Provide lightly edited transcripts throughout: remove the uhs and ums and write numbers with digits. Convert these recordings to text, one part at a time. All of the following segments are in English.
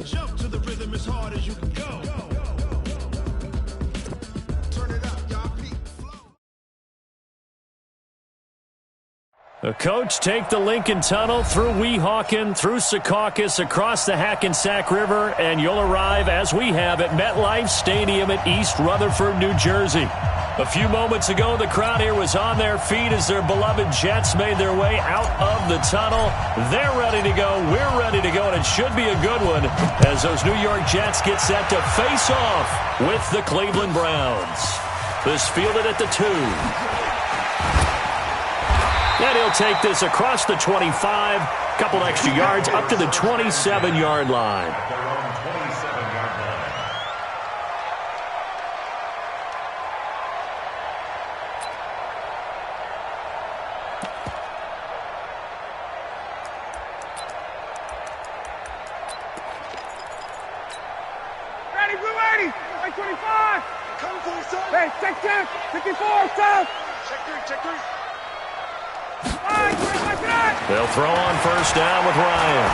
Jump to the rhythm as hard as you can go. Turn it up, y'all. The coach take the Lincoln Tunnel through Weehawken, through Secaucus, across the Hackensack River, and you'll arrive, as we have, at MetLife Stadium at East Rutherford, New Jersey. A few moments ago, the crowd here was on their feet as their beloved Jets made their way out of the tunnel. They're ready to go. We're ready to go, and it should be a good one as those New York Jets get set to face off with the Cleveland Browns. This fielded at the 2. And he'll take this across the 25, couple extra yards, up to the 27-yard line. Ready, blue 80, right 25. Come for the side. Hey, check 10, 54, south. Check 3. They'll throw on first down with Ryan.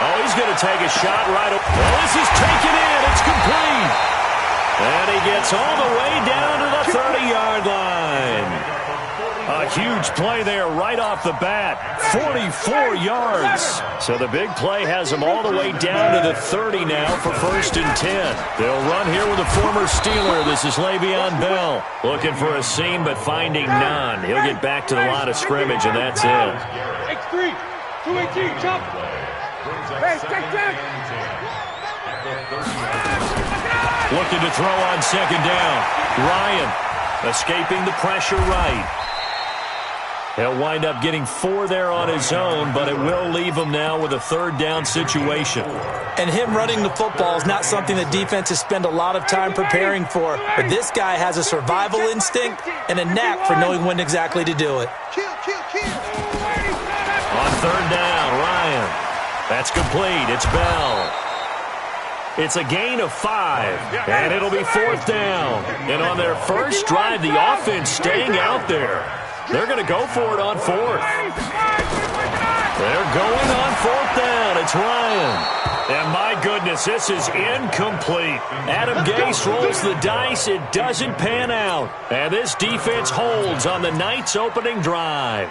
Oh, he's going to take a shot right away. Well, this is taken in. It's complete. And he gets all the way down to the 30-yard line. A huge play there right off the bat. 44 yards. So the big play has him all the way down to the 30 now for 1st and 10. They'll run here with a former Steeler. This is Le'Veon Bell. Looking for a seam, but finding none. He'll get back to the line of scrimmage, and that's it. X3, 218, jump. Hey, check 10. Looking to throw on second down. Ryan escaping the pressure right. He'll wind up getting 4 there on his own, but it will leave him now with a 3rd down situation. And him running the football is not something the defenses spend a lot of time preparing for. But this guy has a survival instinct and a knack for knowing when exactly to do it. On 3rd down, Ryan. That's complete. It's Bell. It's a gain of 5, and it'll be 4th down. And on their first drive, the offense staying out there. They're going to go for it on 4th. They're going on 4th down. It's Ryan. And my goodness, this is incomplete. Adam Gase rolls the dice. It doesn't pan out. And this defense holds on the night's opening drive.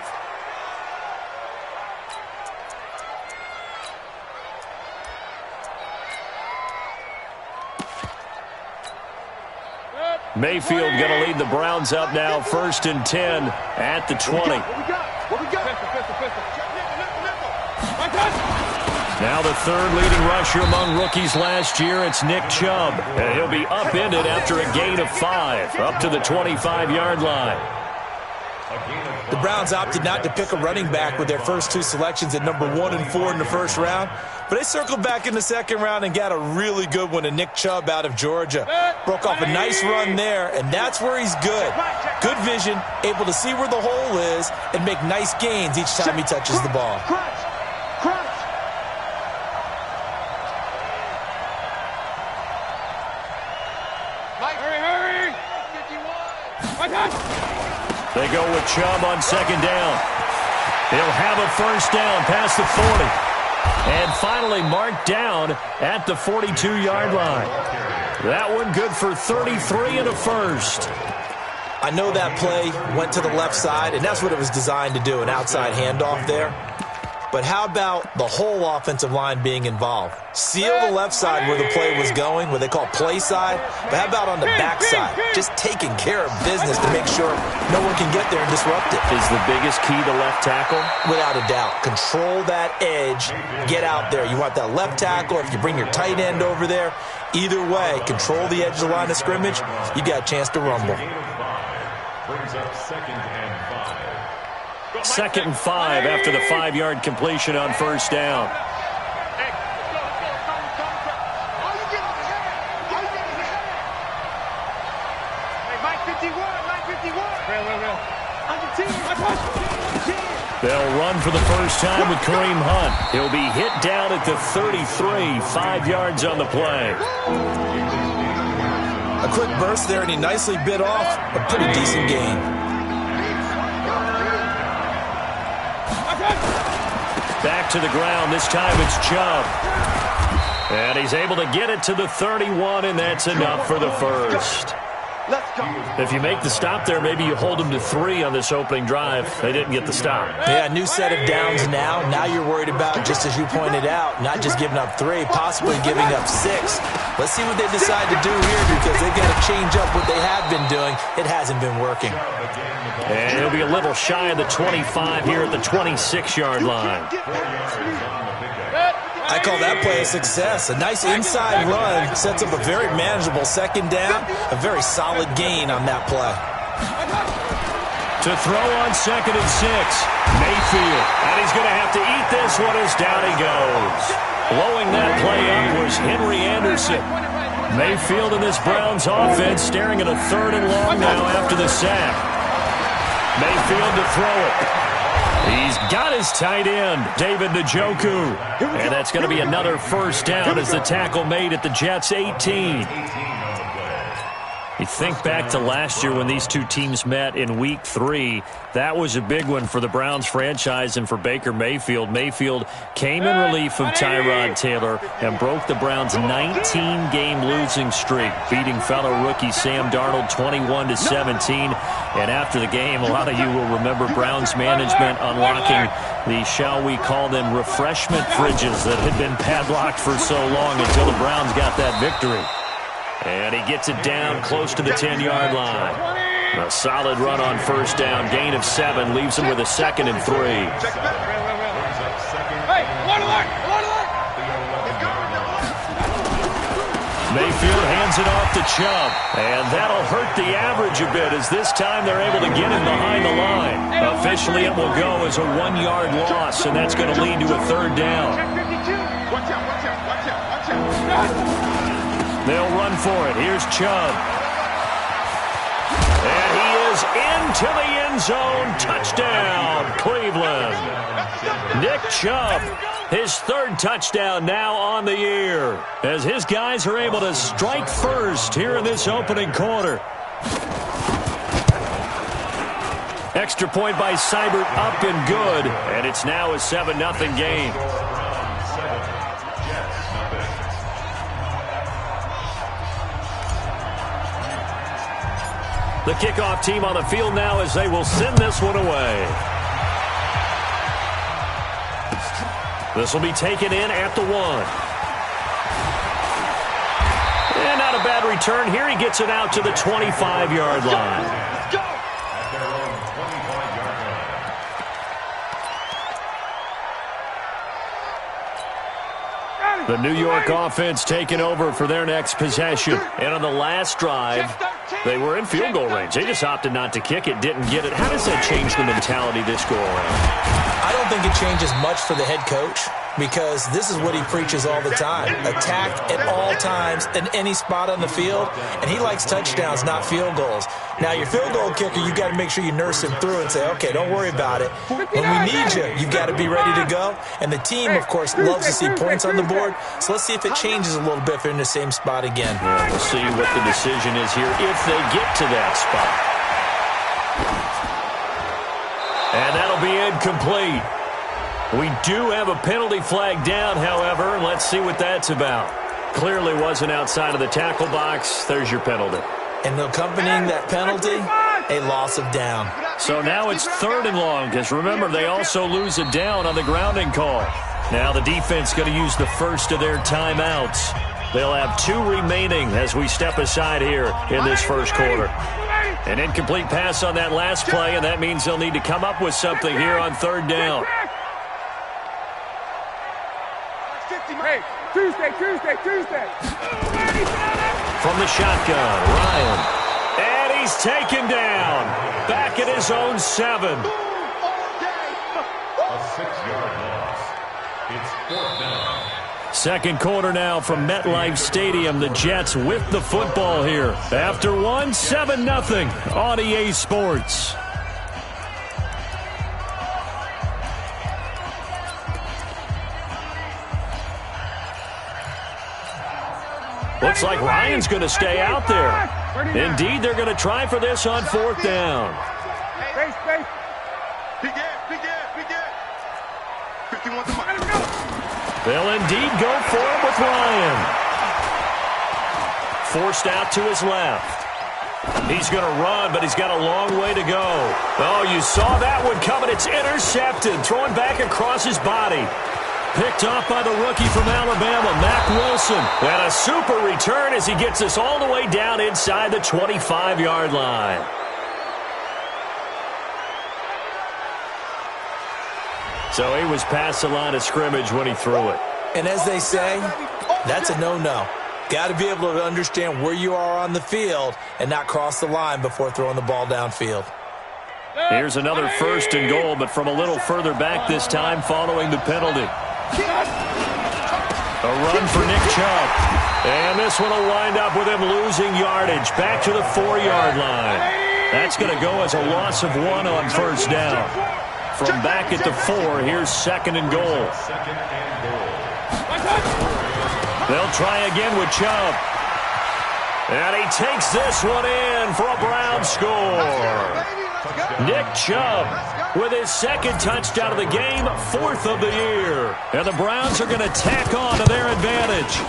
Mayfield going to lead the Browns up now, 1st and 10 at the 20. What we got? Now the 3rd leading rusher among rookies last year, it's Nick Chubb. And he'll be upended after a gain of 5, up to the 25-yard line. The Browns opted not to pick a running back with their first 2 selections at number 1 and 4 in the first round. But they circled back in the second round and got a really good one to Nick Chubb out of Georgia. Broke off a nice run there, and that's where he's good. Good vision, able to see where the hole is, and make nice gains each time he touches the ball. Hurry! They go with Chubb on second down. He'll have a first down past the 40. And finally marked down at the 42-yard line. That one good for 33 and a first. I know that play went to the left side, and that's what it was designed to do, an outside handoff there. But how about the whole offensive line being involved? Seal the left side where the play was going, what they call play side. But how about on the back side? Just taking care of business to make sure no one can get there and disrupt it. Is the biggest key to left tackle? Without a doubt. Control that edge. Get out there. You want that left tackle. If you bring your tight end over there, either way, control the edge of the line of scrimmage, you got a chance to rumble. Brings up 2nd and 5. 2nd and 5 after the 5-yard completion on first down. They'll run for the first time with Kareem Hunt. He'll be hit down at the 33, 5 yards on the play. A quick burst there, and he nicely bit off a pretty decent gain. Back to the ground. This time it's Chubb. And he's able to get it to the 31, and that's enough for the first. If you make the stop there, maybe you hold them to 3 on this opening drive. They didn't get the stop. Yeah, new set of downs now. Now you're worried about, just as you pointed out, not just giving up 3, possibly giving up 6. Let's see what they decide to do here, because they've got to change up what they have been doing. It hasn't been working. And he'll be a little shy of the 25 here at the 26-yard line. I call that play a success. A nice inside run sets up a very manageable second down. A very solid gain on that play. To throw on 2nd and 6, Mayfield. And he's going to have to eat this one as down he goes. Blowing that play up was Henry Anderson. Mayfield in this Browns offense staring at a 3rd and long now after the sack. Mayfield to throw it. He's got his tight end, David Njoku. And that's going to be another first down as the tackle made at the Jets' 18. You think back to last year when these two teams met in Week 3. That was a big one for the Browns franchise and for Baker Mayfield. Mayfield came in relief of Tyrod Taylor and broke the Browns' 19-game losing streak, beating fellow rookie Sam Darnold 21-17. And after the game, a lot of you will remember Browns management unlocking the, shall we call them, refreshment fridges that had been padlocked for so long until the Browns got that victory. And he gets it down close to the 10-yard line. A solid run on first down. Gain of 7 leaves him with a 2nd and 3. Mayfield hands it off to Chubb. And that'll hurt the average a bit as this time they're able to get him behind the line. Officially, it will go as a 1-yard loss, and that's going to lead to a 3rd down. They'll run for it. Here's Chubb. And he is into the end zone. Touchdown, Cleveland. Nick Chubb, his 3rd touchdown now on the year, as his guys are able to strike first here in this opening quarter. Extra point by Seibert, up and good. And it's now a 7-0 game. The kickoff team on the field now as they will send this one away. This will be taken in at the 1. And not a bad return here. He gets it out to the 25-yard line. The New York offense taking over for their next possession. And on the last drive, they were in field goal range. They just opted not to kick it, didn't get it. How does that change the mentality this go around? I don't think it changes much for the head coach, because this is what he preaches all the time. Attack at all times in any spot on the field, and he likes touchdowns, not field goals. Now, your field goal kicker, you got to make sure you nurse him through and say, okay, don't worry about it. When we need you, you've got to be ready to go. And the team, of course, loves to see points on the board, so let's see if it changes a little bit if they're in the same spot again. Yeah, we'll see what the decision is here if they get to that spot. And that'll be incomplete. We do have a penalty flag down, however, and let's see what that's about. Clearly wasn't outside of the tackle box. There's your penalty. And accompanying that penalty, a loss of down. So now it's 3rd and long, because remember, they also lose a down on the grounding call. Now the defense going to use the first of their timeouts. They'll have 2 remaining as we step aside here in this first quarter. An incomplete pass on that last play, and that means they'll need to come up with something here on 3rd down. Hey, Tuesday. From the shotgun, Ryan. And he's taken down. Back at his own 7. A 6-yard loss. It's 4th down. Second quarter now from MetLife Stadium. The Jets with the football here. After 1, 7-0 on EA Sports. Looks like Ryan's going to stay out there. Indeed, they're going to try for this on 4th down. They'll indeed go for it with Ryan. Forced out to his left. He's going to run, but he's got a long way to go. Oh, you saw that one coming. It's intercepted. Throwing back across his body. Picked off by the rookie from Alabama, Mack Wilson. And a super return as he gets us all the way down inside the 25-yard line. So he was past the line of scrimmage when he threw it. And as they say, that's a no-no. Got to be able to understand where you are on the field and not cross the line before throwing the ball downfield. Here's another 1st and goal, but from a little further back this time following the penalty. A run for Nick Chubb. And this one will wind up with him losing yardage back to the 4-yard line. That's going to go as a loss of 1 on 1st down. From back at the 4, here's 2nd and goal. They'll try again with Chubb. And he takes this one in for a Brown score. Nick Chubb with his 2nd touchdown of the game, 4th of the year. And the Browns are going to tack on to their advantage.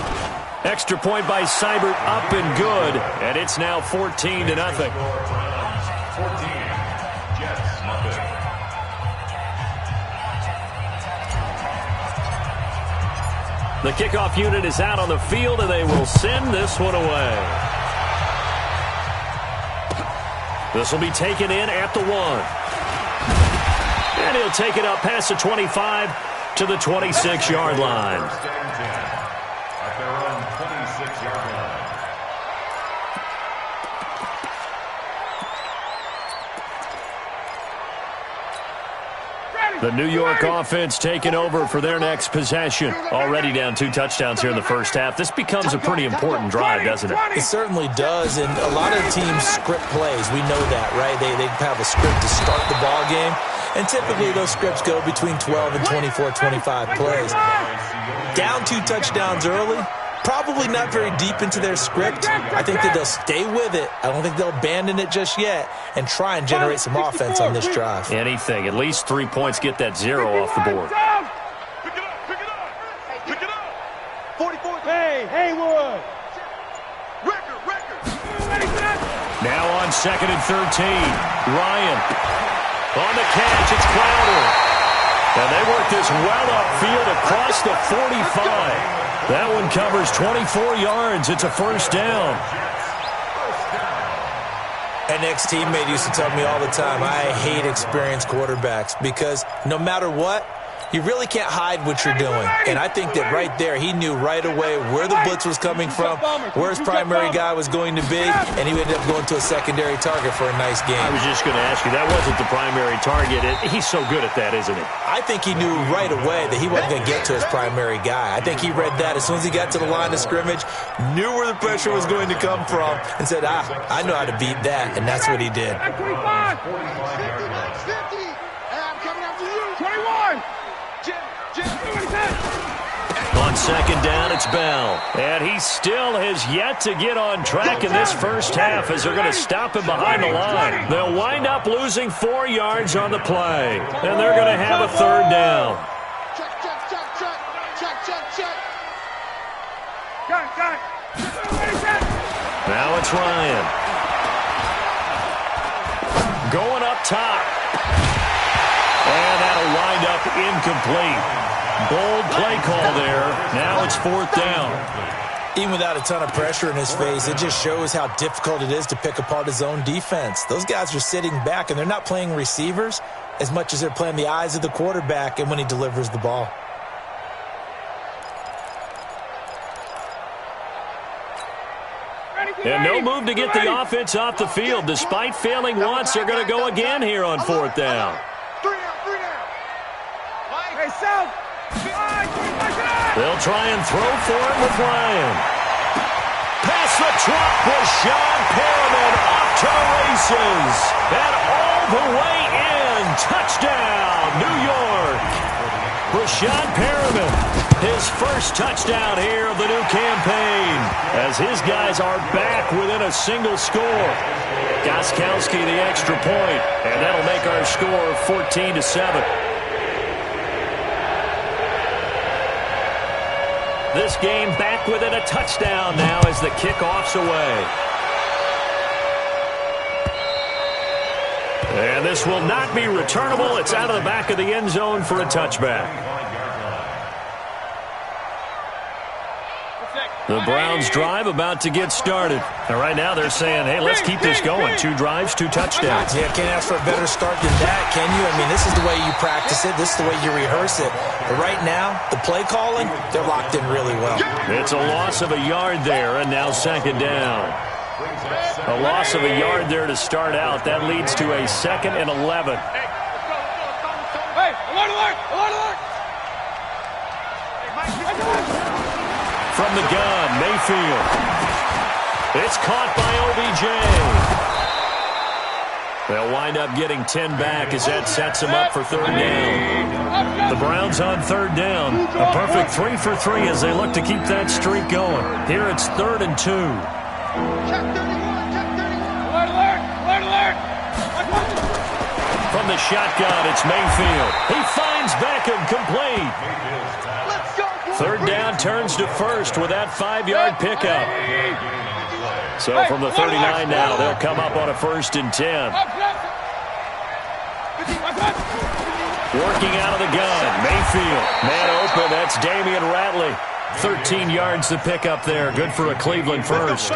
Extra point by Seibert up and good. And it's now 14-0. The kickoff unit is out on the field, and they will send this one away. This will be taken in at the 1. And he'll take it up past the 25 to the 26-yard line. At their own 26-yard line. The New York offense taking over for their next possession. Already down 2 touchdowns here in the first half. This becomes a pretty important drive, doesn't it? It certainly does, and a lot of teams script plays. We know that, right? They have a script to start the ball game, and typically those scripts go between 12 and 24, 25 plays. Down 2 touchdowns early, probably not very deep into their script. I think that they'll stay with it. I don't think they'll abandon it just yet and try and generate some offense on this drive. Anything. At least 3 points, get that 0 off the board. Pick it up. 44. Hey, Haywood. Record. Now on 2nd and 13. Ryan. On the catch, it's Crowder. And they work this well upfield across the 45. That one covers 24 yards. It's a 1st down. An ex-teammate used to tell me all the time, I hate experienced quarterbacks because no matter what, you really can't hide what you're doing. And I think that right there, he knew right away where the blitz was coming from, where his primary guy was going to be, and he ended up going to a secondary target for a nice game. I was just going to ask you, that wasn't the primary target. He's so good at that, isn't he? I think he knew right away that he wasn't going to get to his primary guy. I think he read that as soon as he got to the line of scrimmage, knew where the pressure was going to come from, and said, I know how to beat that, and that's what he did. 50, 50, I'm coming after you. 21. On 2nd down, it's Bell. And he still has yet to get on track in this first half as they're going to stop him behind the line. They'll wind up losing 4 yards on the play. And they're going to have a 3rd down. Check. Now it's Ryan. Going up top. And that'll wind up incomplete. Bold play call there. Now it's 4th down. Even without a ton of pressure in his face, it just shows how difficult it is to pick apart his own defense. Those guys are sitting back, and they're not playing receivers as much as they're playing the eyes of the quarterback and when he delivers the ball. And no move to get the offense off the field. Despite failing once, they're going to go again here on 4th down. 3 down. Hey, South. They'll try and throw for him with Ryan. Pass the truck. Rashad Perriman off to the races. And all the way in. Touchdown, New York. Rashad Perriman, his first touchdown here of the new campaign, as his guys are back within a single score. Gostkowski the extra point, and that'll make our score 14-7. This game back within a touchdown now as the kickoff's away. And this will not be returnable. It's out of the back of the end zone for a touchback. The Browns drive about to get started. And right now they're saying, hey, let's keep this going. 2 drives, 2 touchdowns. Yeah, can't ask for a better start than that, can you? I mean, this is the way you practice it. This is the way you rehearse it. But right now, the play calling, they're locked in really well. It's a loss of a yard there, and now second down. A loss of a yard there to start out. That leads to a 2nd and 11. Hey, alert, alert, alert, alert! From the gun, Mayfield. It's caught by OBJ. They'll wind up getting 10 back as that sets them up for 3rd down. The Browns on 3rd down. A perfect 3 for 3 as they look to keep that streak going. Here it's 3rd and 2. Check 31, check 31! Alert, alert, alert, alert! From the shotgun, it's Mayfield. He finds Beckham complete. Let's go! 3rd down turns to 1st with that 5-yard pickup. So from the 39 now, they'll come up on a 1st and 10. Working out of the gun, Mayfield. Man open, that's Damian Ratley. 13 yards to pick up there. Good for a Cleveland first. A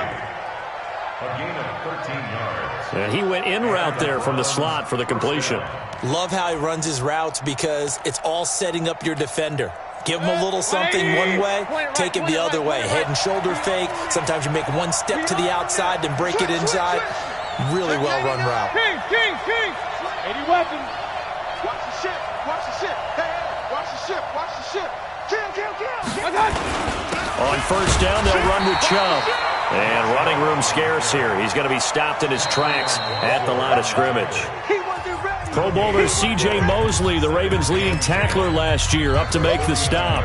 gain of 13 yards. And he went in route there from the slot for the completion. Love how he runs his routes because it's all setting up your defender. Give him a little something one way, take it the other way. Head and shoulder fake. Sometimes you make one step to the outside, then break it inside. Really well-run route. King! 80 weapons. Watch the ship, watch the ship. Hey, watch the ship, watch the ship. Kill. On 1st down, they'll run with Chubb. And running room scarce here. He's going to be stopped in his tracks at the line of scrimmage. Pro Bowler C.J. Mosley, the Ravens' leading tackler last year, up to make the stop.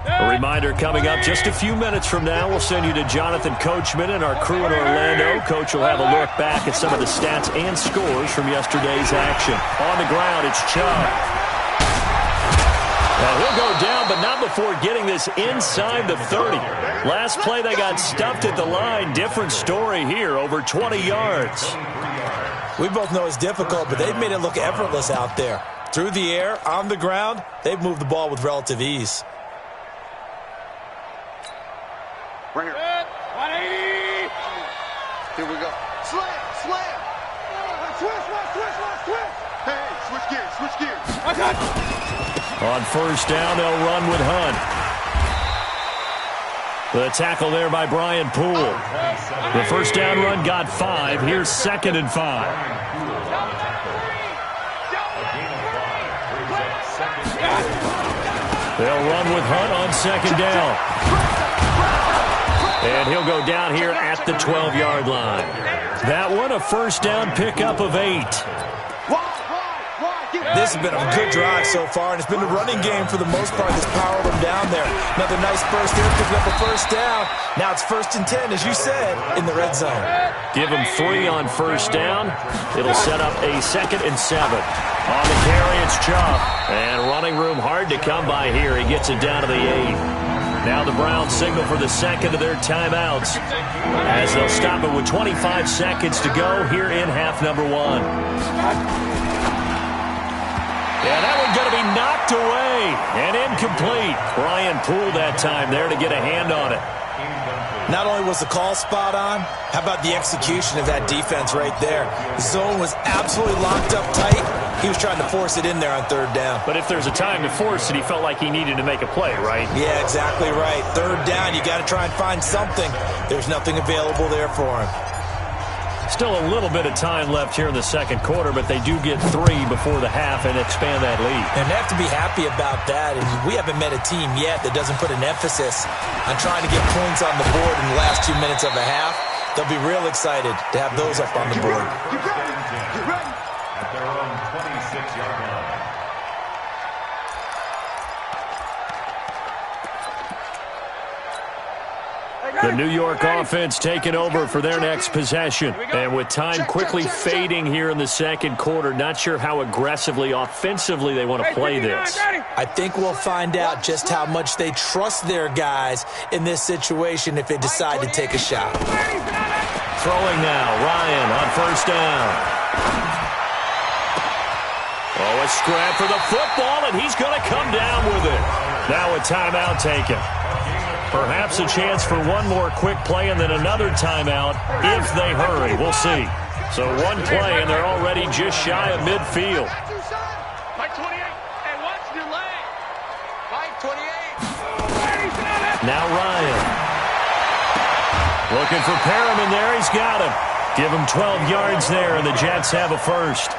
A reminder coming up just a few minutes from now, we'll send you to Jonathan Coachman and our crew in Orlando. Coach will have a look back at some of the stats and scores from yesterday's action. On the ground, it's Chubb. Now he'll go down, but not before getting this inside the 30. Last play, they got stuffed at the line. Different story here, over 20 yards. We both know it's difficult, but they've made it look effortless out there. Through the air, on the ground, they've moved the ball with relative ease. Bring it. 180. Here we go. Slam. Twist. Hey, switch gears. On 1st down, they'll run with Hunt. The tackle there by Brian Poole. The 1st down run got 5. Here's 2nd and 5. They'll run with Hunt on 2nd down. And he'll go down here at the 12-yard line. That one, a 1st down pickup of 8. This has been a good drive so far, and it's been a running game for the most part that's powered them down there. Another nice burst there, picking up a 1st down. Now it's 1st and 10, as you said, in the red zone. Give him 3 on 1st down. It'll set up a 2nd and 7. On the carry, it's Chubb. And running room hard to come by here. He gets it down to the 8. Now the Browns signal for the 2nd of their timeouts as they'll stop it with 25 seconds to go here in half number 1. Yeah, that one's going to be knocked away and incomplete. Brian Poole that time there to get a hand on it. Not only was the call spot on, how about the execution of that defense right there? The zone was absolutely locked up tight. He was trying to force it in there on 3rd down. But if there's a time to force it, he felt like he needed to make a play, right? Yeah, exactly right. 3rd down, you got to try and find something. There's nothing available there for him. Still a little bit of time left here in the 2nd quarter, but they do get 3 before the half and expand that lead. And they have to be happy about that. And we haven't met a team yet that doesn't put an emphasis on trying to get points on the board in the last 2 minutes of a half. They'll be real excited to have those up on the board. At their own 26-yard line. The New York offense taking over for their next possession. And with time quickly fading here in the second quarter, not sure how aggressively, offensively they want to play this. I think we'll find out just how much they trust their guys in this situation if they decide to take a shot. Throwing now, Ryan on first down. Oh, a scrap for the football, and he's going to come down with it. Now a timeout taken. Perhaps a chance for one more quick play and then another timeout if they hurry. We'll see. So one play, and they're already just shy of midfield. Now Ryan. Looking for Perriman there. He's got him. Give him 12 yards there, and the Jets have a first.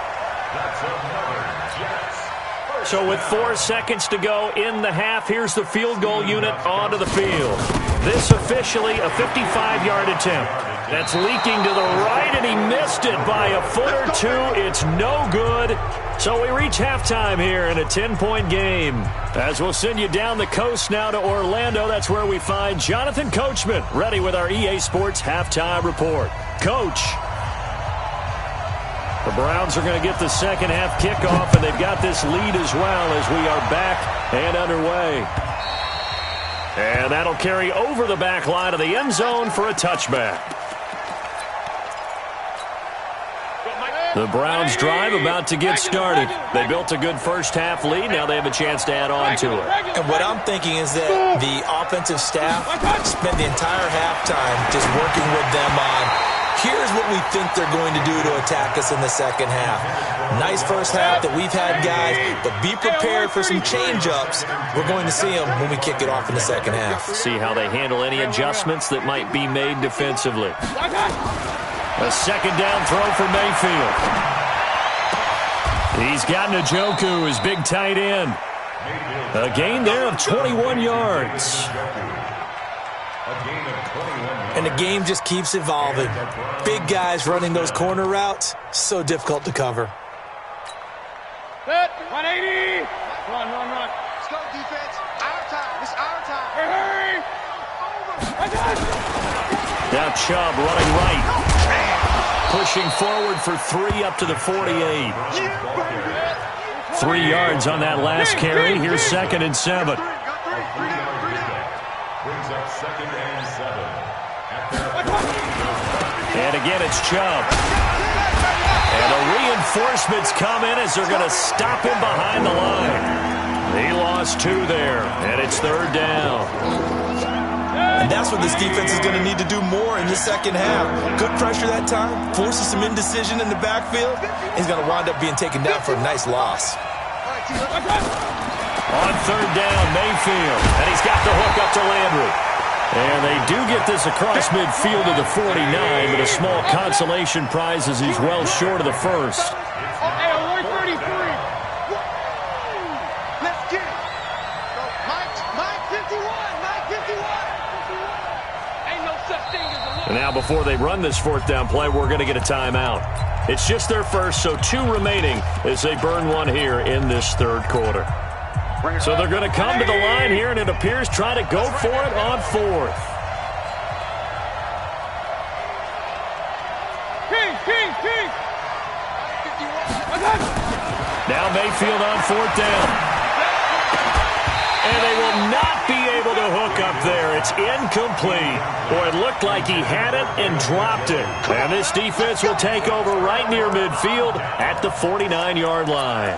So with 4 seconds to go in the half, here's the field goal unit onto the field. This officially a 55-yard attempt. That's leaking to the right, and he missed it by a foot or two. It's no good. So we reach halftime here in a 10-point game. As we'll send you down the coast now to Orlando, that's where we find Jonathan Coachman, ready with our EA Sports halftime report. Coach. The Browns are going to get the second half kickoff, and they've got this lead as well as we are back and underway. And that'll carry over the back line of the end zone for a touchback. The Browns drive about to get started. They built a good first half lead. Now they have a chance to add on to it. And what I'm thinking is that the offensive staff spent the entire halftime just working with them on, here's what we think they're going to do to attack us in the second half. Nice first half that we've had, guys, but be prepared for some change-ups. We're going to see them when we kick it off in the second half. See how they handle any adjustments that might be made defensively. A second down throw for Mayfield. He's got Njoku, his big tight end. A gain there of 21 yards. And the game just keeps evolving. Big guys running those corner routes, so difficult to cover. 180. Run. Let's go, defense. Our time. It's our time. Hurry. Now Chubb running right. Pushing forward for 3 up to the 48. 3 yards on that last carry. Here's 2nd and 7. Brings up 2nd and 7. And again, it's Chubb. And the reinforcements come in as they're going to stop him behind the line. He lost 2 there, and it's 3rd down. And that's what this defense is going to need to do more in the second half. Good pressure that time, forces some indecision in the backfield. He's going to wind up being taken down for a nice loss. On 3rd down, Mayfield. And he's got the hook up to Landry. And they do get this across midfield to the 49, but a small consolation prize as he's well short of the first. Hey, 133. Let's get it. Mike 51. Mike 51. Ain't no such thing as a And now before they run this 4th down play, we're going to get a timeout. It's just their first, so 2 remaining as they burn 1 here in this 3rd quarter. So they're going to come to the line here, and it appears try to go for it on 4th. King. Now Mayfield on 4th down. And they will not be able to hook up there. It's incomplete. Boy, it looked like he had it and dropped it. And this defense will take over right near midfield at the 49-yard line.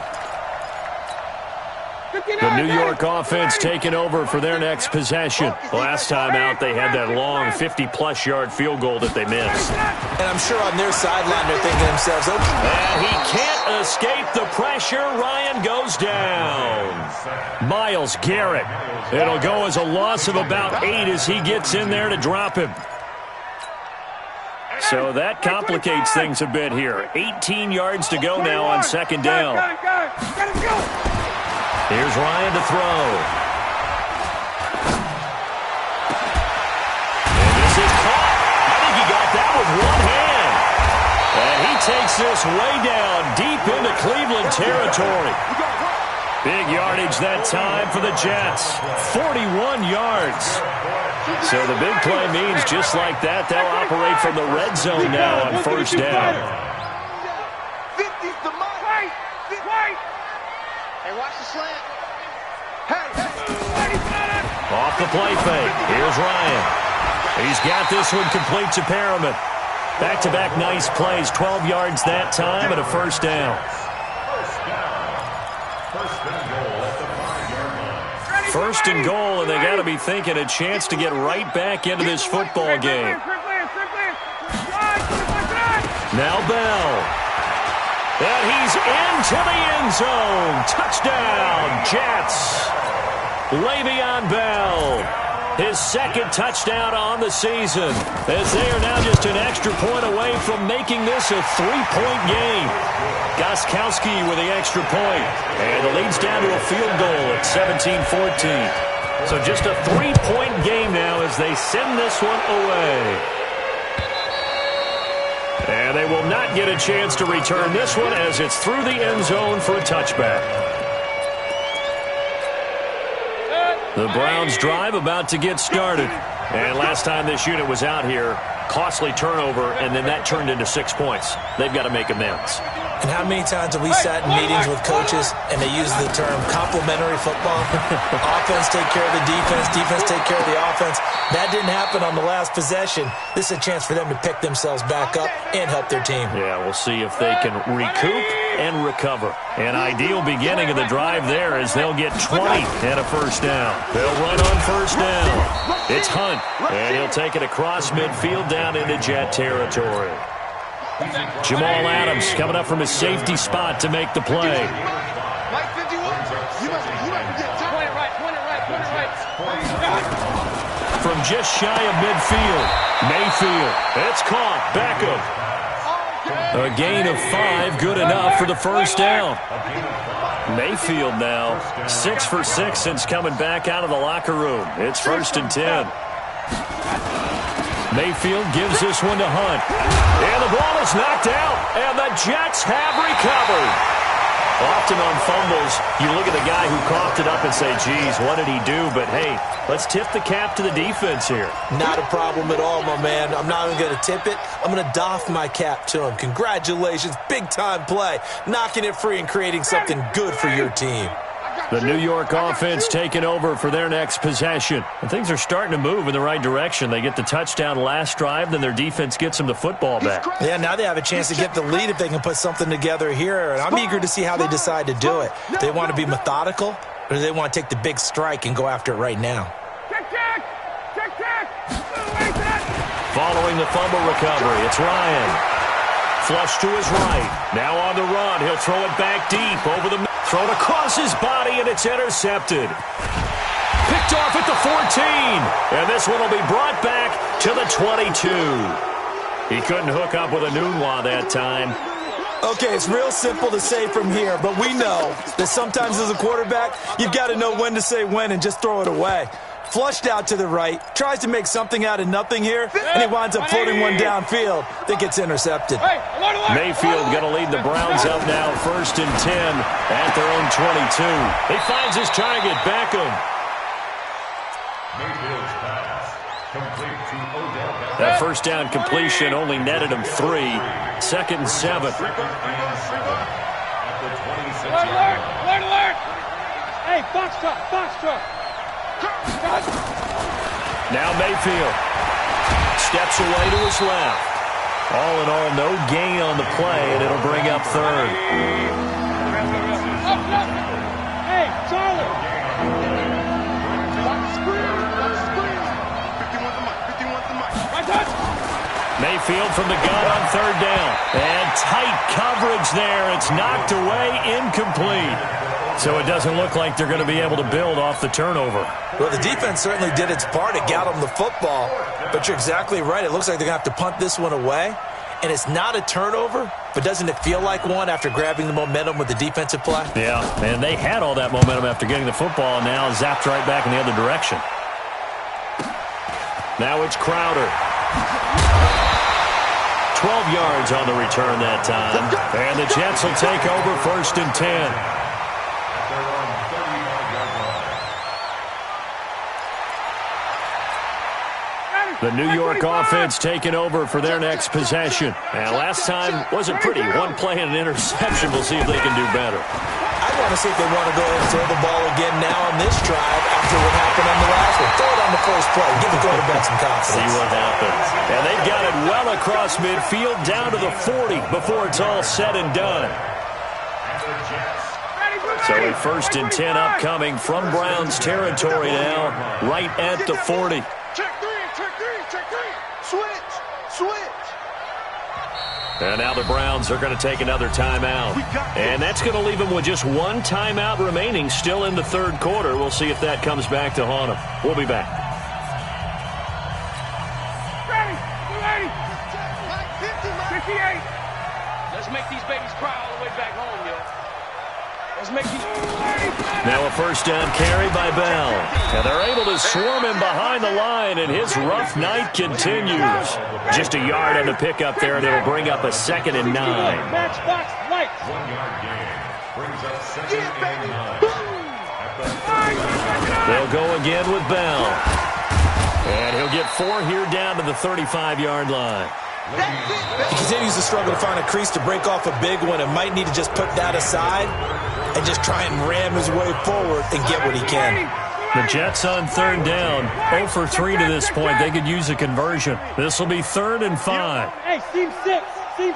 The New York offense taking over for their next possession. Last time out, they had that long 50-plus yard field goal that they missed. And I'm sure on their sideline they're thinking to themselves, okay. And he can't escape the pressure. Ryan goes down. Myles Garrett. It'll go as a loss of about 8 as he gets in there to drop him. So that complicates things a bit here. 18 yards to go now on 2nd down. Go. Here's Ryan to throw. And this is caught. I think he got that with one hand. And he takes this way down deep into Cleveland territory. Big yardage that time for the Jets. 41 yards. So the big play means just like that, they'll operate from the red zone now on first down. 50's the mark. Wait. Hey, watch the slant. Hey. Off the play fake. Here's Ryan. He's got this one complete to Perriman. Back-to-back nice plays, 12 yards that time and a first down. First and goal, and they got to be thinking a chance to get right back into this football game. Now Bell. And he's into the end zone. Touchdown, Jets. Le'Veon Bell. His second touchdown on the season, as they are now just an extra point away from making this a three-point game. Gostkowski with the extra point, and the lead's down to a field goal at 17-14. So just a three-point game now as they send this one away. And they will not get a chance to return this one as it's through the end zone for a touchback. The Browns drive about to get started. And last time this unit was out here, costly turnover, and then that turned into 6 points. They've got to make amends. And how many times have we sat in meetings with coaches and they use the term complementary football? Offense take care of the defense, defense take care of the offense. That didn't happen on the last possession. This is a chance for them to pick themselves back up and help their team. Yeah, we'll see if they can recoup and recover. An ideal beginning of the drive there as they'll get 20 and a first down. They'll run on first down. It's Hunt, and he'll take it across midfield down into Jet territory. Jamal Adams coming up from his safety spot to make the play. From just shy of midfield, Mayfield. It's caught. Beckham. A gain of 5, good enough for the first down. Mayfield now 6 for 6 since coming back out of the locker room. It's 1st and 10. Mayfield gives this one to Hunt. And the ball is knocked out, and the Jets have recovered. Often on fumbles, you look at the guy who coughed it up and say, geez, what did he do? But, hey, let's tip the cap to the defense here. Not a problem at all, my man. I'm not even going to tip it. I'm going to doff my cap to him. Congratulations, big-time play. Knocking it free and creating something good for your team. The New York offense taking over for their next possession. And things are starting to move in the right direction. They get the touchdown last drive, then their defense gets them the football back. Yeah, now they have a chance to get the lead if they can put something together here. And I'm eager to see how they decide to do it. Do they want to be methodical, or do they want to take the big strike and go after it right now? Following the fumble recovery, it's Ryan. Flush to his right. Now on the run. He'll throw it back deep over the... Thrown across his body, and it's intercepted. Picked off at the 14. And this one will be brought back to the 22. He couldn't hook up with a Nunwa that time. Okay, it's real simple to say from here, but we know that sometimes as a quarterback, you've got to know when to say when and just throw it away. Flushed out to the right, tries to make something out of nothing here, and he winds up floating one downfield that gets intercepted. Mayfield going to lead the Browns up now, 1st and 10 at their own 22. He finds his target, Beckham. Mayfield's pass complete to Odell Beckham. That first down completion only netted him 3. 2nd and 7. At the 26 Alert! Hey, box truck! Now Mayfield steps away to his left. All in all, no gain on the play, and it'll bring up 3rd. Hey, Charlie! 51 Mayfield from the gun on 3rd down. And tight coverage there. It's knocked away, incomplete. So it doesn't look like they're going to be able to build off the turnover. Well, the defense certainly did its part. It got them the football. But you're exactly right. It looks like they're going to have to punt this one away. And it's not a turnover, but doesn't it feel like one after grabbing the momentum with the defensive play? Yeah, and they had all that momentum after getting the football, and now zapped right back in the other direction. Now it's Crowder. 12 yards on the return that time. And the Jets will take over 1st and 10. The New York offense taking over for their next possession. And last time wasn't pretty. One play and an interception. We'll see if they can do better. I want to see if they want to go ahead and throw the ball again now on this drive after what happened on the last one. Throw it on the first play. Give the quarterback some confidence. See what happens. And they've got it well across midfield down to the 40 before it's all said and done. So a 1st and 10 upcoming from Browns territory now, right at the 40. Check three. Switch. And now the Browns are going to take another timeout. And that's going to leave them with just one timeout remaining still in the third quarter. We'll see if that comes back to haunt them. We'll be back. Ready. 58. Let's make these babies cry all the way back home, yo. Let's make these... Now a first down carry by Bell. And they're able to swarm him behind the line, and his rough night continues. Just a yard on the pickup there, and it'll bring up a 2nd and 9. Matchbox lights. 1 yard gain. Brings up 2nd and 9. They'll go again with Bell. And he'll get 4 here down to the 35-yard line. He continues to struggle to find a crease to break off a big one and might need to just put that aside and just try and ram his way forward and get what he can. The Jets on 3rd down, 0 for 3 to this point. They could use a conversion. This will be 3rd and 5. Hey, seam 6. Hey,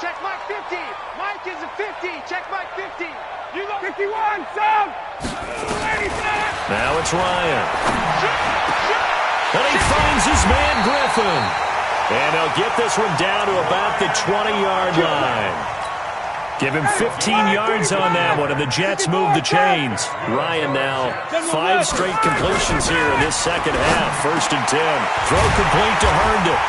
check Mike 50. Mike is a 50. Check Mike 50. You go 51, sub. Now it's Ryan. And he finds his man Griffin. And he'll get this one down to about the 20-yard line. Give him 15 yards on that one, and the Jets move the chains. Ryan now, 5 straight completions here in this second half. 1st and 10. Throw complete to Herndon.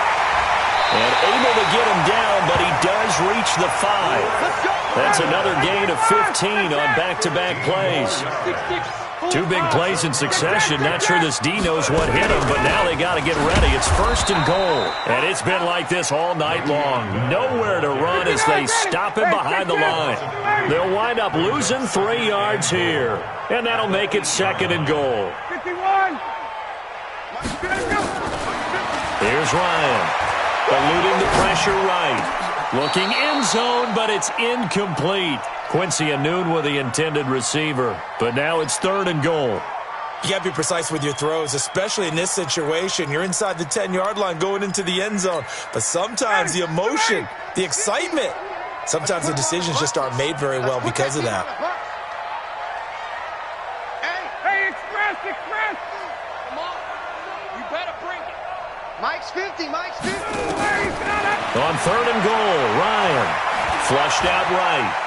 And able to get him down, but he does reach the 5. That's another gain of 15 on back-to-back plays. 2 big plays in succession. Not sure this D knows what hit him, but now they got to get ready. It's 1st and goal. And it's been like this all night long. Nowhere to run as they stop him behind the line. They'll wind up losing 3 yards here. And that'll make it 2nd and goal. 51. Here's Ryan. Eluding the pressure right. Looking end zone, but it's incomplete. Quincy Anoon with the intended receiver. But now it's 3rd and goal. You got to be precise with your throws, especially in this situation. You're inside the 10-yard line going into the end zone. But sometimes the emotion, the excitement, sometimes the decisions just aren't made very well because of that. Hey, express. Come on. You better bring it. Mike's 50. On 3rd and goal, Ryan flushed out right.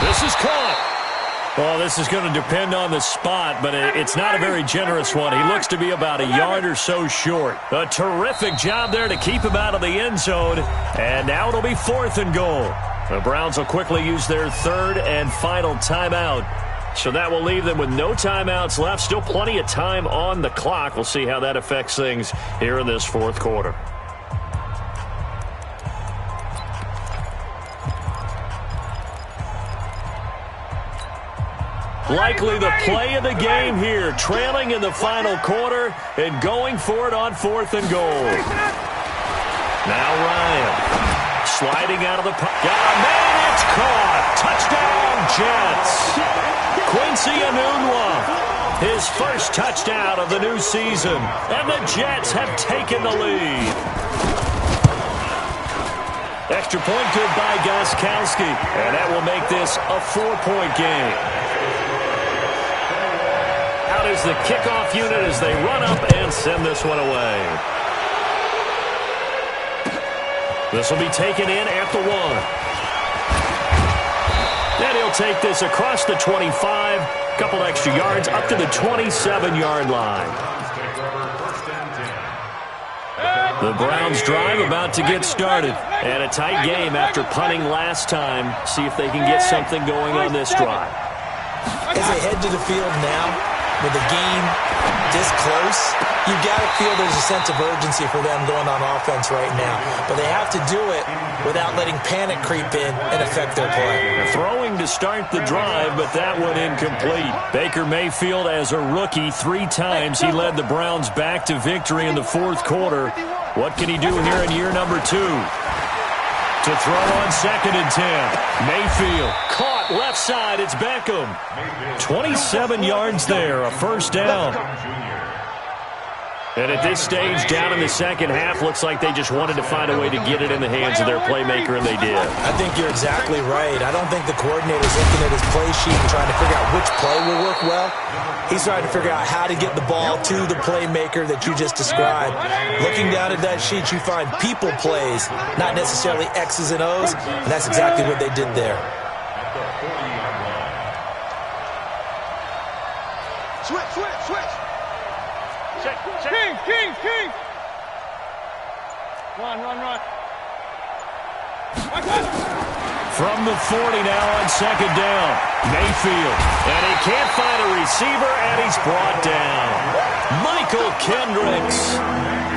This is caught. Well, this is going to depend on the spot, but it's not a very generous one. He looks to be about a yard or so short. A terrific job there to keep him out of the end zone. And now it'll be 4th and goal. The Browns will quickly use their 3rd and final timeout. So that will leave them with no timeouts left. Still plenty of time on the clock. We'll see how that affects things here in this 4th quarter. Likely the play of the game here, trailing in the final quarter and going for it on 4th and goal. Now Ryan, sliding out of the pocket. Got a man, it's caught. Touchdown, Jets. Quincy Enunwa, his first touchdown of the new season, and the Jets have taken the lead. Extra point good by Gostkowski, and that will make this a 4-point game. Out is the kickoff unit as they run up and send this one away. This will be taken in at the 1. And he'll take this across the 25, a couple extra yards up to the 27-yard line. The Browns drive about to get started. And a tight game after punting last time. See if they can get something going on this drive. As they head to the field now, with a game this close, you've got to feel there's a sense of urgency for them going on offense right now. But they have to do it without letting panic creep in and affect their play. Throwing to start the drive, but that one incomplete. Baker Mayfield, as a rookie, 3 times he led the Browns back to victory in the fourth quarter. What can he do here in year number 2? To throw on 2nd and 10. Mayfield caught left side. It's Beckham. 27 yards there, a first down. And at this stage, down in the second half, looks like they just wanted to find a way to get it in the hands of their playmaker, and they did. I think you're exactly right. I don't think the coordinator's looking at his play sheet and trying to figure out which play will work well. He's trying to figure out how to get the ball to the playmaker that you just described. Looking down at that sheet, you find people plays, not necessarily X's and O's, and that's exactly what they did there. Switch. King. Run. From the 40 now on 2nd down. Mayfield. And he can't find a receiver, and he's brought down. Michael Kendricks.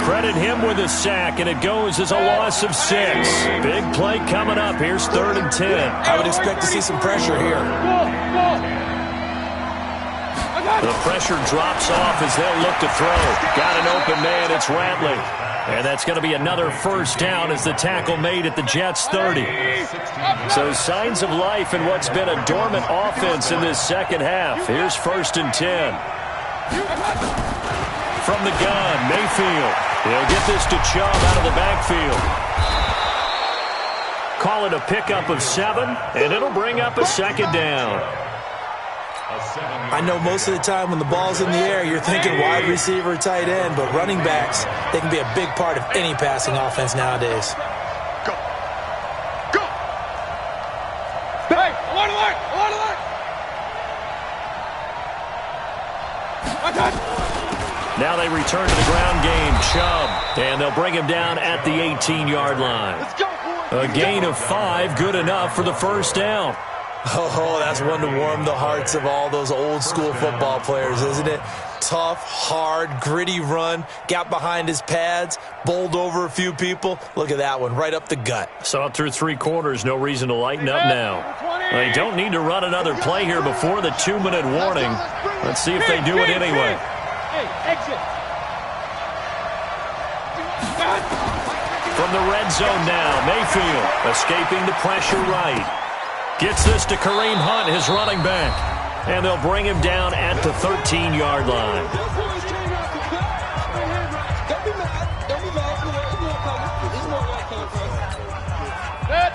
Credit him with a sack, and it goes as a loss of 6. Big play coming up. Here's 3rd and 10. I would expect to see some pressure here. The pressure drops off as they'll look to throw. Got an open man. It's Ratley. And that's going to be another first down as the tackle made at the Jets' 30. So signs of life in what's been a dormant offense in this second half. Here's 1st and 10. From the gun, Mayfield. He'll get this to Chubb out of the backfield. Call it a pickup of 7, and it'll bring up a 2nd down. I know most of the time when the ball's in the air, you're thinking wide receiver, tight end, but running backs, they can be a big part of any passing offense nowadays. Go. Hey, alert. Now they return to the ground game. Chubb, and they'll bring him down at the 18-yard line. Let's go, boys. A gain of 5, good enough for the first down. Oh, that's one to warm the hearts of all those old-school football players, isn't it? Tough, hard, gritty run, got behind his pads, bowled over a few people. Look at that one, right up the gut. Saw it through 3 quarters, no reason to lighten up now. They don't need to run another play here before the 2-minute warning. Let's see if they do it anyway. Hey, exit. From the red zone now, Mayfield escaping the pressure right. Gets this to Kareem Hunt, his running back. And they'll bring him down at the 13-yard line.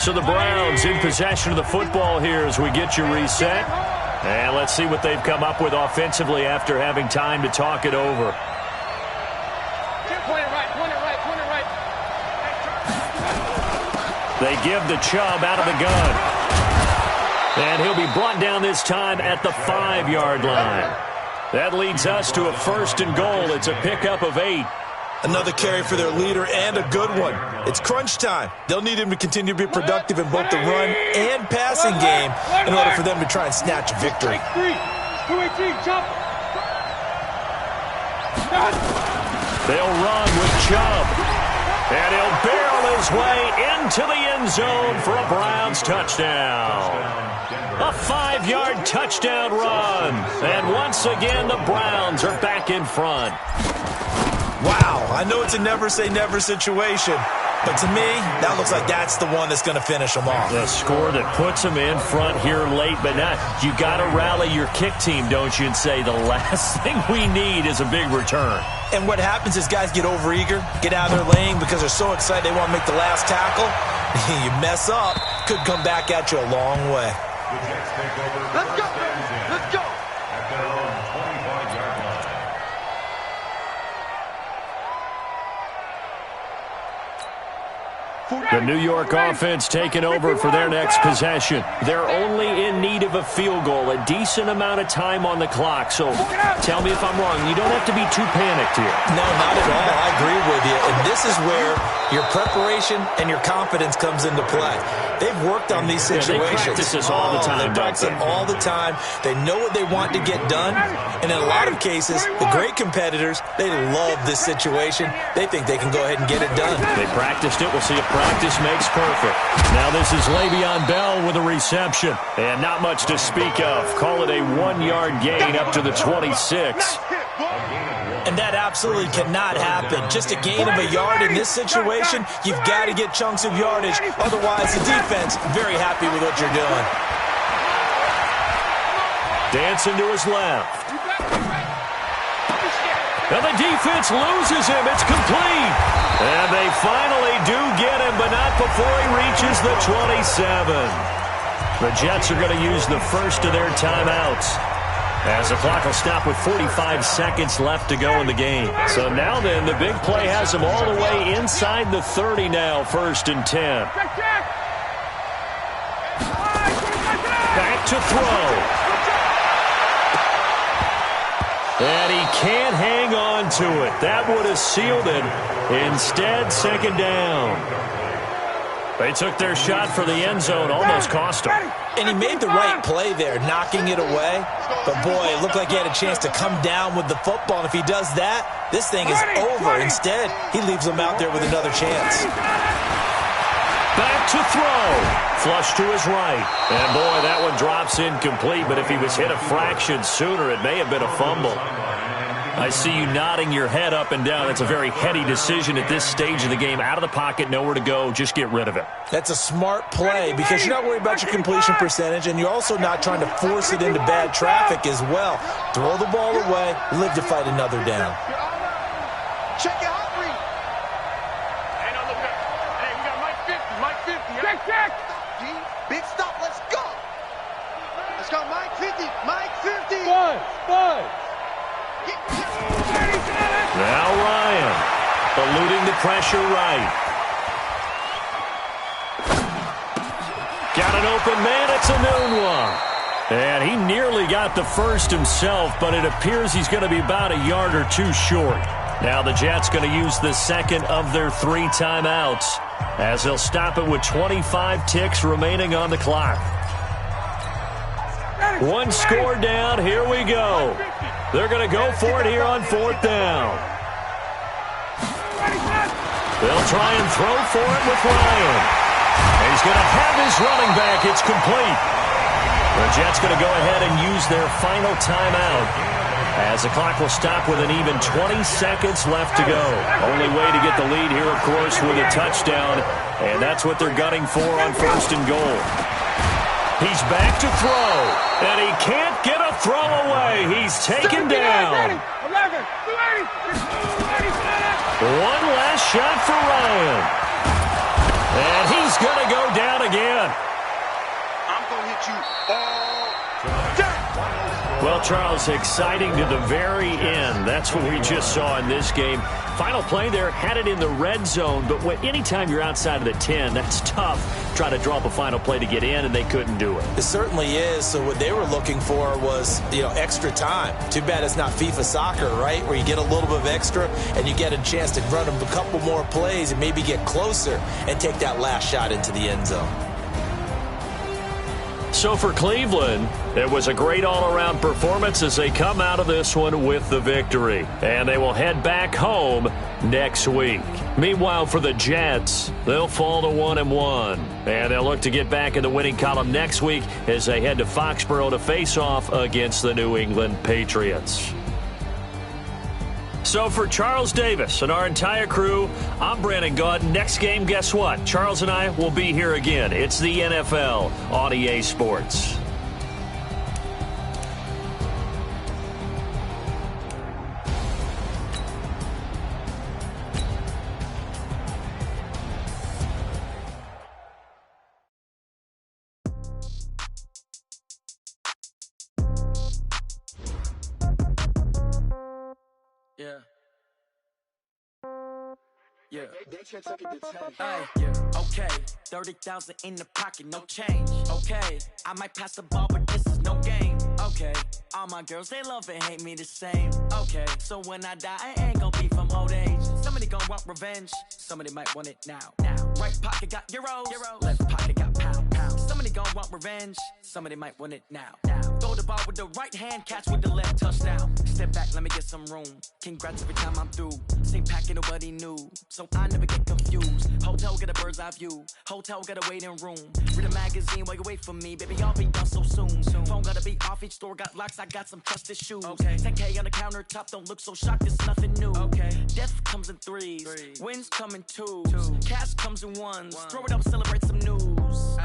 So the Browns in possession of the football here as we get you reset. And let's see what they've come up with offensively after having time to talk it over. Point it right. They give the Chubb out of the gun. And he'll be brought down this time at the 5-yard line. That leads us to a 1st and goal. It's a pickup of 8. Another carry for their leader and a good one. It's crunch time. They'll need him to continue to be productive in both the run and passing game in order for them to try and snatch a victory. 2-18, jump. They'll run with Chubb. And he'll barrel his way into the end zone for a Browns touchdown. A 5-yard touchdown run. And once again, the Browns are back in front. Wow, I know it's a never-say-never situation, but to me, that looks like that's the one that's going to finish them off. The score that puts them in front here late, but not. You got to rally your kick team, don't you, and say the last thing we need is a big return. And what happens is guys get overeager, get out of their lane because they're so excited they want to make the last tackle. You mess up, could come back at you a long way. Let's go. At their own 25-yard line. The New York offense taking over for their next possession. They're only in need of a field goal, a decent amount of time on the clock. So tell me if I'm wrong. You don't have to be too panicked here. No, not at all. I agree with you. And this is where your preparation and your confidence comes into play. They've worked on these situations. They practice this all the time. They practice it all the time. They know what they want to get done. And in a lot of cases, the great competitors, they love this situation. They think they can go ahead and get it done. They practiced it. We'll see if practice makes perfect. Now this is Le'Veon Bell with a reception. And not much to speak of. Call it a 1-yard gain up to the 26. And that absolutely cannot happen. Just a gain of a yard in this situation, you've got to get chunks of yardage. Otherwise, the defense, very happy with what you're doing. Dancing to his left. And the defense loses him. It's complete. And they finally do get him, but not before he reaches the 27. The Jets are going to use the first of their timeouts, as the clock will stop with 45 seconds left to go in the game. So now then, the big play has them all the way inside the 30 now, 1st and 10. Back to throw. And he can't hang on to it. That would have sealed it. Instead, 2nd down. They took their shot for the end zone, almost cost them. And he made the right play there, knocking it away. But, boy, it looked like he had a chance to come down with the football. And if he does that, this thing is over. Instead, he leaves him out there with another chance. Back to throw. Flush to his right. And, boy, that one drops incomplete. But if he was hit a fraction sooner, it may have been a fumble. I see you nodding your head up and down. It's a very heady decision at this stage of the game. Out of the pocket, nowhere to go. Just get rid of it. That's a smart play because you're not worried about your completion percentage, and you're also not trying to force it into bad traffic as well. Throw the ball away, live to fight another down. Check your hot read. Hey, no, look up. Hey, we got Mike 50. Check. G, big stop. Let's go. Let's go, Mike 50. Mike 50. One. Now Ryan, eluding the pressure right. Got an open man, it's a noon one. And he nearly got the first himself, but it appears he's going to be about a yard or two short. Now the Jets going to use the second of their 3 timeouts, as they'll stop it with 25 ticks remaining on the clock. One score down, here we go. They're going to go for it here on 4th down. They'll try and throw for it with Ryan. And he's going to have his running back. It's complete. The Jets going to go ahead and use their final timeout, as the clock will stop with an even 20 seconds left to go. Only way to get the lead here, of course, with a touchdown. And that's what they're gunning for on 1st and goal. He's back to throw, and he can't get a throw away. He's taken down. 11, 280. One last shot for Ryan. And he's going to go down again. I'm going to hit you all day. Well, Charles, exciting to the very end. That's what we just saw in this game. Final play there, had it in the red zone, but anytime you're outside of the 10, that's tough. Try to draw up a final play to get in, and they couldn't do it. It certainly is. So what they were looking for was, extra time. Too bad it's not FIFA soccer, right, where you get a little bit of extra and you get a chance to run a couple more plays and maybe get closer and take that last shot into the end zone. So for Cleveland, it was a great all-around performance as they come out of this one with the victory. And they will head back home next week. Meanwhile, for the Jets, they'll fall to 1-1. And they'll look to get back in the winning column next week as they head to Foxborough to face off against the New England Patriots. So for Charles Davis and our entire crew, I'm Brandon Gaudin. Next game, guess what? Charles and I will be here again. It's the NFL on EA Sports. Yeah. Okay. 30,000 in the pocket, no change. Okay. I might pass the ball, but this is no game. Okay. All my girls, they love and hate me the same. Okay. So when I die, I ain't gon' be from old age. Somebody gon' want revenge. Somebody might want it now. Right pocket got euros. Left pocket got pound. Somebody gon' want revenge. Somebody might want it now. Throw the ball with the right hand, catch with the left, touchdown. Step back, let me get some room. Congrats every time I'm through. Same packet, nobody knew, so I never get confused. Hotel get a bird's eye view. Hotel got a waiting room. Read a magazine while you wait for me, baby. I'll be done so soon. Phone gotta be off, each store got locks. I got some trusted shoes. 10K on the countertop, don't look so shocked. It's nothing new. Death comes in threes. Wins come in twos. Cash comes in ones. Throw it up, celebrate some news.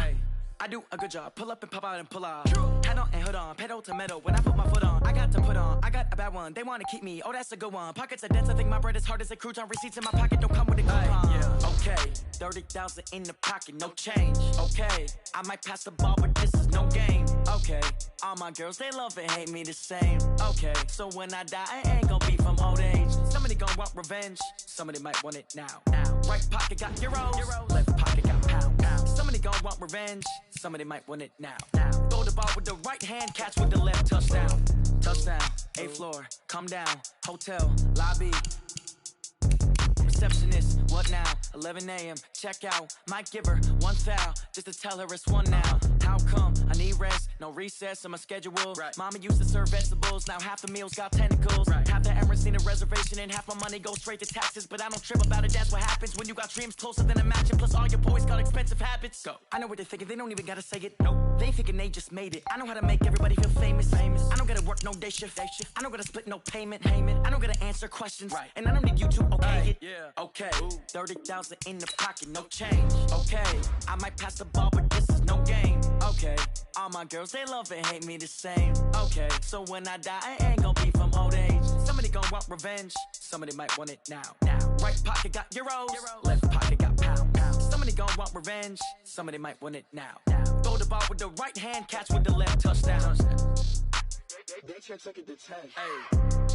I do a good job. Pull up and pop out and pull off. Hat on and hood on. Pedal to metal. When I put my foot on, I got to put on. I got a bad one. They want to keep me. Oh, that's a good one. Pockets are dense. I think my bread is hard as a crouton. Receipts in my pocket don't come with a coupon. Okay. 30,000 in the pocket. No change. Okay. I might pass the ball, but this is no game. Okay. All my girls, they love and hate me the same. Okay. So when I die, I ain't gon' be from old age. Somebody gon' want revenge. Somebody might want it now. Right pocket got euros. Left pocket got pound. Somebody gon' want revenge. Somebody might want it now. Throw the ball with the right hand, catch with the left, touchdown. Touchdown, 8th floor, come down, hotel, lobby. Receptionist, what now? 11 a.m., check out. Might give her one foul, just to tell her it's one now. How come? I need rest, no recess in my schedule. Mama used to serve vegetables, now half the meals got tentacles. Half the Emirates need a reservation and half my money goes straight to taxes. But I don't trip about it, that's what happens when you got dreams closer than a match. And plus all your boys got expensive habits. Go. I know what they're thinking, they don't even gotta say it. Nope. They ain't thinking they just made it. I know how to make everybody feel famous. I don't gotta work no day shift. I don't gotta split no payment. I don't gotta answer questions. And I don't need you to okay it. Okay. 30,000 in the pocket, no change. Okay. I might pass the ball, but this is no game. Okay. All my girls, they love and hate me the same. Okay. So when I die, I ain't gon' be from old age. Somebody gon' want revenge. Somebody might want it now. Right pocket got euros. Left pocket got pound. Somebody gon' want revenge. Somebody might want it now. Throw the ball with the right hand, catch with the left, touchdown. They check it to 10.